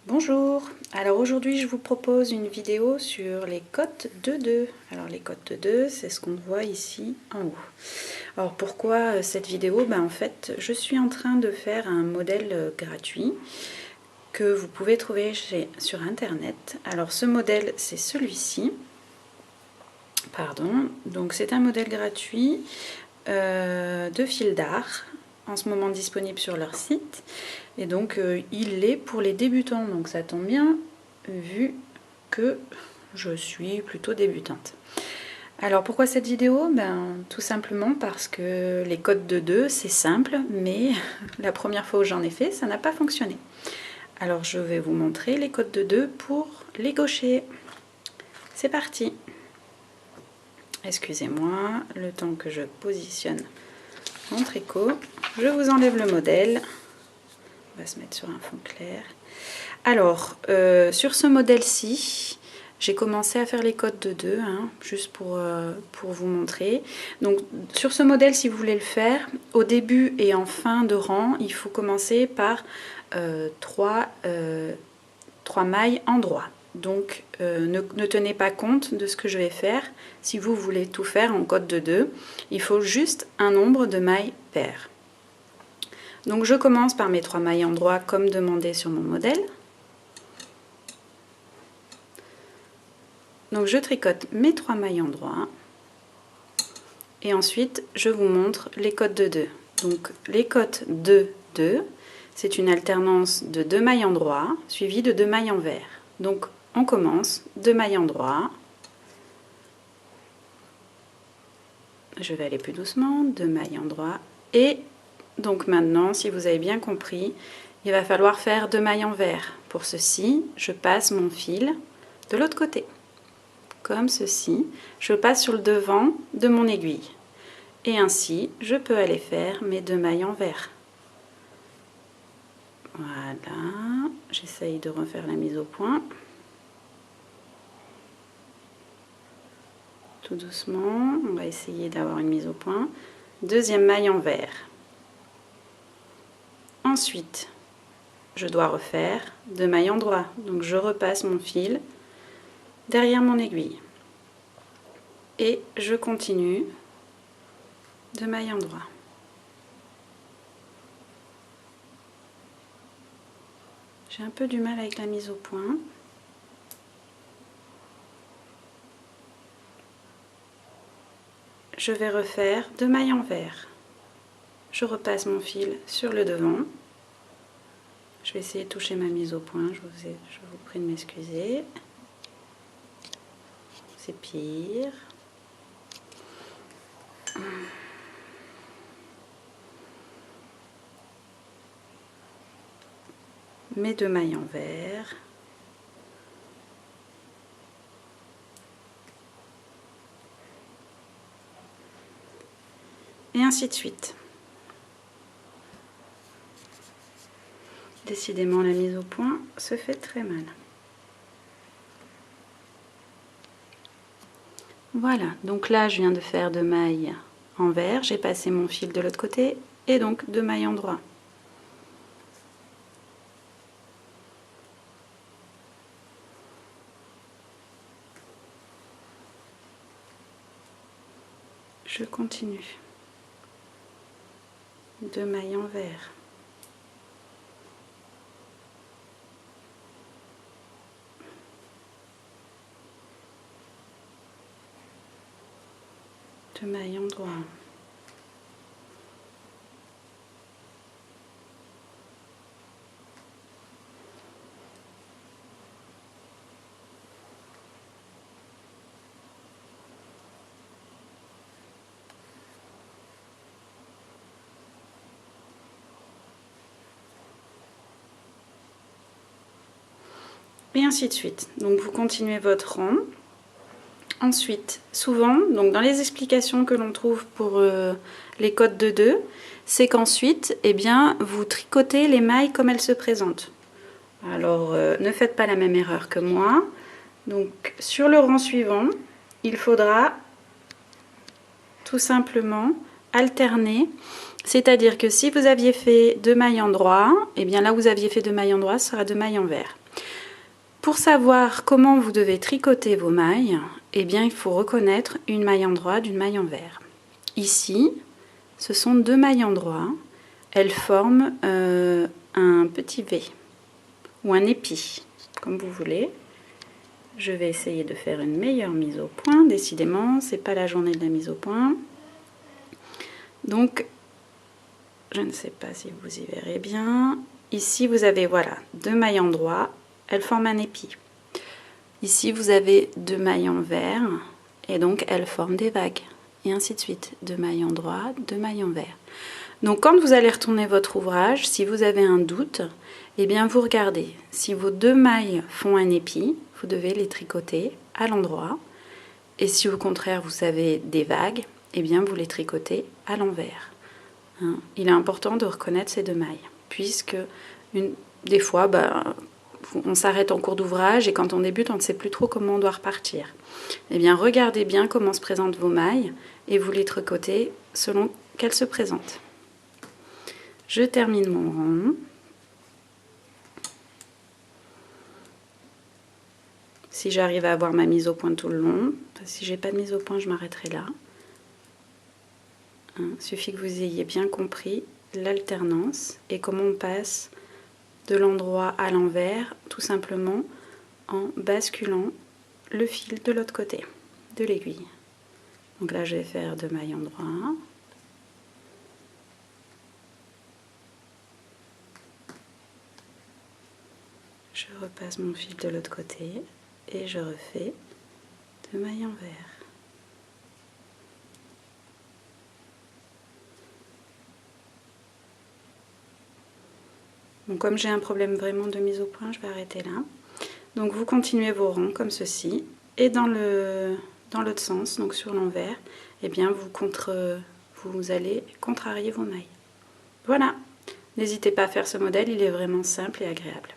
Bonjour, alors aujourd'hui je vous propose une vidéo sur les cotes de 2. Alors les cotes de 2, c'est ce qu'on voit ici en haut. Alors pourquoi cette vidéo? En fait je suis en train de faire un modèle gratuit que vous pouvez trouver sur internet. Alors ce modèle c'est celui-ci, pardon, donc c'est un modèle gratuit de fil d'art, en ce moment disponible sur leur site. Et donc il est pour les débutants, donc ça tombe bien vu que je suis plutôt débutante. Alors pourquoi cette vidéo? Tout simplement parce que les codes de 2 c'est simple, mais la première fois où j'en ai fait ça n'a pas fonctionné. Alors je vais vous montrer les codes de 2 pour les gauchers. C'est parti. Excusez-moi, le temps que je positionne mon tricot, je vous enlève le modèle. On va se mettre sur un fond clair. Alors, sur ce modèle-ci, j'ai commencé à faire les codes de 2, juste pour vous montrer. Donc, sur ce modèle, si vous voulez le faire, au début et en fin de rang, il faut commencer par 3 mailles en droit. Donc, ne tenez pas compte de ce que je vais faire. Si vous voulez tout faire en code de 2, il faut juste un nombre de mailles paires. Donc je commence par mes 3 mailles en droit comme demandé sur mon modèle. Donc je tricote mes 3 mailles en droit. Et ensuite je vous montre les codes de 2. Donc les codes de 2, c'est une alternance de 2 mailles en droit suivie de 2 mailles en vert. Donc on commence 2 mailles en droit. Je vais aller plus doucement, 2 mailles en droit et donc maintenant, si vous avez bien compris, il va falloir faire 2 mailles en vert. Pour ceci, je passe mon fil de l'autre côté, comme ceci. Je passe sur le devant de mon aiguille. Et ainsi, je peux aller faire mes 2 mailles en vert. Voilà, j'essaye de refaire la mise au point. Tout doucement, on va essayer d'avoir une mise au point. Deuxième maille en vert. Ensuite, je dois refaire 2 mailles en droit. Donc je repasse mon fil derrière mon aiguille. Et je continue 2 mailles en droit. J'ai un peu du mal avec la mise au point. Je vais refaire 2 mailles en vert. Je repasse mon fil sur le devant. Je vais essayer de toucher ma mise au point. Je vous prie de m'excuser. C'est pire. Mes 2 mailles en vert. Et ainsi de suite. Décidément, la mise au point se fait très mal. Voilà, donc là je viens de faire 2 mailles en vert, j'ai passé mon fil de l'autre côté et donc 2 mailles en droit. Je continue. 2 mailles en vert. Deux mailles en droit. Et ainsi de suite. Donc vous continuez votre rang. Ensuite, souvent, donc dans les explications que l'on trouve pour les codes de 2, c'est qu'ensuite, vous tricotez les mailles comme elles se présentent. Alors, ne faites pas la même erreur que moi. Donc, sur le rang suivant, il faudra tout simplement alterner. C'est-à-dire que si vous aviez fait 2 mailles en droit, là où vous aviez fait 2 mailles en droit, ce sera 2 mailles en vert. Pour savoir comment vous devez tricoter vos mailles, eh bien, il faut reconnaître une maille endroit d'une maille envers. Ici, ce sont 2 mailles endroits. Elles forment un petit V ou un épi, comme vous voulez. Je vais essayer de faire une meilleure mise au point. Décidément, c'est pas la journée de la mise au point. Donc, je ne sais pas si vous y verrez bien. Ici, vous avez voilà 2 mailles endroits. Elles forment un épi. Ici, vous avez 2 mailles envers et donc elles forment des vagues. Et ainsi de suite. 2 mailles endroits, 2 mailles envers. Donc, quand vous allez retourner votre ouvrage, si vous avez un doute, eh bien, vous regardez. Si vos 2 mailles font un épi, vous devez les tricoter à l'endroit. Et si au contraire, vous avez des vagues, eh bien, vous les tricotez à l'envers. Hein, il est important de reconnaître ces 2 mailles, puisque des fois, on s'arrête en cours d'ouvrage et quand on débute, on ne sait plus trop comment on doit repartir. Eh bien, regardez bien comment se présentent vos mailles et vous les tricotez selon qu'elles se présentent. Je termine mon rang. Si j'arrive à avoir ma mise au point tout le long, si j'ai pas de mise au point, je m'arrêterai là. Il suffit que vous ayez bien compris l'alternance et comment on passe de l'endroit à l'envers, tout simplement en basculant le fil de l'autre côté de l'aiguille. Donc là, je vais faire 2 mailles endroits. Je repasse mon fil de l'autre côté et je refais 2 mailles envers. Bon, comme j'ai un problème vraiment de mise au point, je vais arrêter là. Donc vous continuez vos rangs comme ceci. Et dans l'autre sens, donc sur l'envers, eh bien vous allez contrarier vos mailles. Voilà. N'hésitez pas à faire ce modèle, il est vraiment simple et agréable.